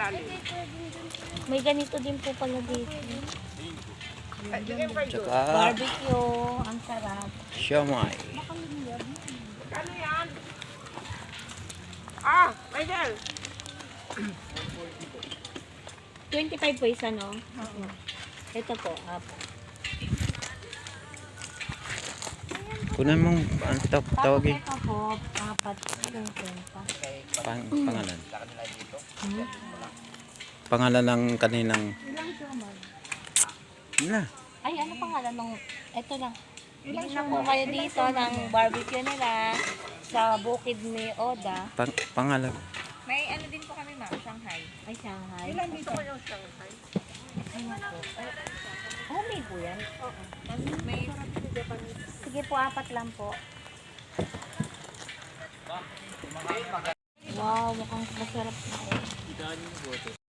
ilalim. May ganito din po pala dito. Tsaka Barbecue, ang sarap. siomay. Ano yan? Ah, Michael. 25 po isa, no? Ito po, apo. Kunan mong ano tawagin? Ito po, apat. 50. Pangalan. Pangalan ng kaninang Ilang suman? na. Ay, ano pangalan ng... Ito lang. Ilang na po kayo dito ng barbecue nila sa bukid ni Oda. Pangalan. May ano din po kami, ma'am, Shanghai. Ay, Shanghai. Ilan dito ko yung Shanghai? Ano po? Homemade po yan? Oo. Tapos may Sige po, apat lang po. Wow, mukhang masarap na eh.